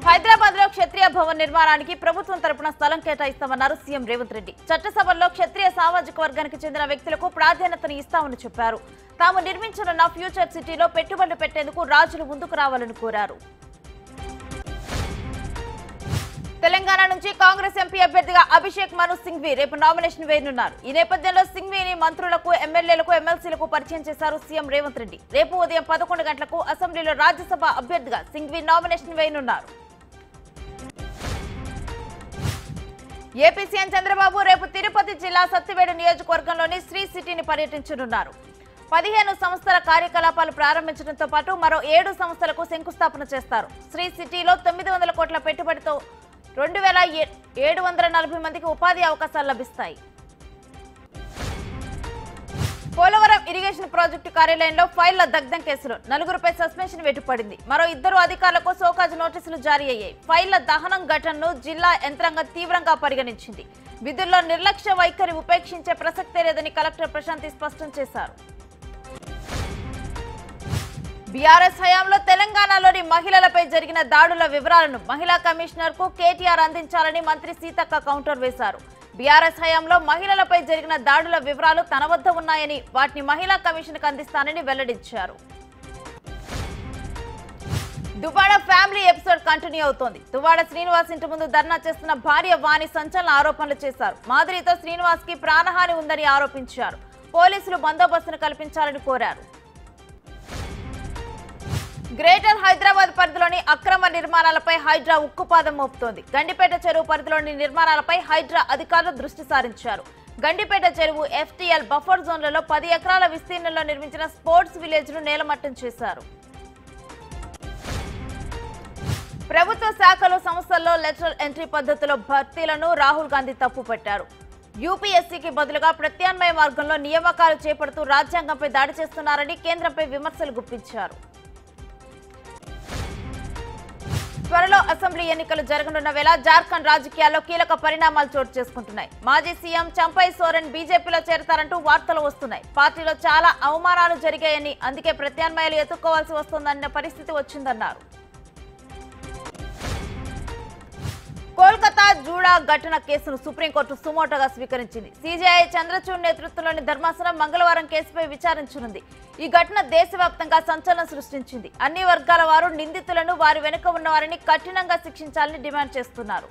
హైదరాబాద్ లో క్షత్రియ భవన్ నిర్మాణానికి ప్రభుత్వం తరపున స్థలం కేటాయిస్తామన్నారు సీఎం రేవంత్ రెడ్డి. చట్టసభల్లో క్షత్రియ సామాజిక వర్గానికి చెందిన వ్యక్తులకు ప్రాధాన్యతను ఇస్తామని చెప్పారు. తాము నిర్మించనున్న ఫ్యూచర్ సిటీలో పెట్టుబడులు పెట్టేందుకు రాజులు ముందుకు రావాలని కోరారు. తెలంగాణ నుంచి కాంగ్రెస్ ఎంపీ అభ్యర్థిగా అభిషేక్ మను సింఘ్వి రేపు నామినేషన్ వేయనున్నారు. ఈ నేపథ్యంలో సింఘ్విని మంత్రులకు, ఎమ్మెల్యేలకు, ఎమ్మెల్సీలకు పరిచయం చేశారు సీఎం రేవంత్ రెడ్డి. రేపు ఉదయం 11 గంటలకు అసెంబ్లీలో రాజ్యసభ అభ్యర్థిగా సింఘ్వి నామినేషన్ వేయనున్నారు. ఏపీ సీఎం చంద్రబాబు రేపు తిరుపతి జిల్లా సత్తివేడు నియోజకవర్గంలోని శ్రీ సిటీని పర్యటించనున్నారు. 15 సంస్థల కార్యకలాపాలు ప్రారంభించడంతో పాటు మరో 7 సంస్థలకు శంకుస్థాపన చేస్తారు. శ్రీ సిటీలో 900 కోట్ల పెట్టుబడితో 2740 మందికి ఉపాధి అవకాశాలు లభిస్తాయి. పోలవరం ఇరిగేషన్ ప్రాజెక్టు కార్యాలయంలో ఫైళ్ల దగ్ధం కేసులో 4గురిపై సస్పెన్షన్ వేటుపడింది. మరో 2 అధికారులకు సోకాజ్ నోటీసులు జారీ అయ్యాయి. ఫైళ్ల దహనం ఘటనను జిల్లా యంత్రాంగం తీవ్రంగా పరిగణించింది. విధుల్లో నిర్లక్ష్య వైఖరి ఉపేక్షించే ప్రసక్తే లేదని కలెక్టర్ ప్రశాంతి స్పష్టం చేశారు. బీఆర్ఎస్ హయాంలో తెలంగాణలోని మహిళలపై జరిగిన దాడుల వివరాలను మహిళా కమిషనర్ కు కేటీఆర్ అందించాలని మంత్రి సీతక్క కౌంటర్ వేశారు. బీఆర్ఎస్ హయాంలో మహిళలపై జరిగిన దాడుల వివరాలు తన వద్ద ఉన్నాయని, వాటిని మహిళా కమిషన్ కు అందిస్తానని వెల్లడించారు. దువ్వాడ ఫ్యామిలీ ఎపిసోడ్ కంటిన్యూ అవుతోంది. దువ్వాడ శ్రీనివాస్ ఇంటి ముందు ధర్నా చేస్తున్న భార్య వాణి సంచలన ఆరోపణలు చేశారు. మాధురితో శ్రీనివాస్ కి ప్రాణహాని ఉందని ఆరోపించారు. పోలీసులు బందోబస్తును కల్పించాలని కోరారు. గ్రేటర్ హైదరాబాద్ పరిధిలోని అక్రమ నిర్మాణాలపై హైడ్రా ఉక్కుపాదం మోపుతోంది. గండిపేట చెరువు పరిధిలోని నిర్మాణాలపై హైడ్రా అధికారులు దృష్టి సారించారు. గండిపేట చెరువు ఎఫ్టీఎల్ బఫర్ జోన్లలో 10 ఎకరాల విస్తీర్ణంలో నిర్మించిన స్పోర్ట్స్ విలేజ్ ను నేలమట్టం చేశారు. ప్రభుత్వ శాఖలు, సంస్థల్లో లెటరల్ ఎంట్రీ పద్ధతిలో భర్తీలను రాహుల్ గాంధీ తప్పుపట్టారు. యూపీఎస్సీకి బదులుగా ప్రత్యామ్నాయ మార్గంలో నియామకాలు చేపడుతూ రాజ్యాంగంపై దాడి చేస్తున్నారని కేంద్రంపై విమర్శలు గుప్పించారు. త్వరలో అసెంబ్లీ ఎన్నికలు జరగనున్న వేళ జార్ఖండ్ రాజకీయాల్లో కీలక పరిణామాలు చోటు చేసుకుంటున్నాయి. మాజీ సీఎం చంపై సోరెన్ బీజేపీలో చేరతారంటూ వార్తలు వస్తున్నాయి. పార్టీలో చాలా అవమానాలు జరిగాయని, అందుకే ప్రత్యామ్నాయాలు ఎత్తుక్కోవాల్సి వస్తుందన్న పరిస్థితి వచ్చిందన్నారు. కోల్కతా జూడా ఘటన కేసును సుప్రీంకోర్టు సుమోటోగా స్వీకరించింది. సీజేఐ చంద్రచూడ్ నేతృత్వంలోని ధర్మాసనం మంగళవారం కేసుపై విచారించనుంది. ఈ ఘటన దేశవ్యాప్తంగా సంచలనం సృష్టించింది. అన్ని వర్గాల వారు నిందితులను, వారి వెనుక ఉన్న వారిని కఠినంగా శిక్షించాలని డిమాండ్ చేస్తున్నారు.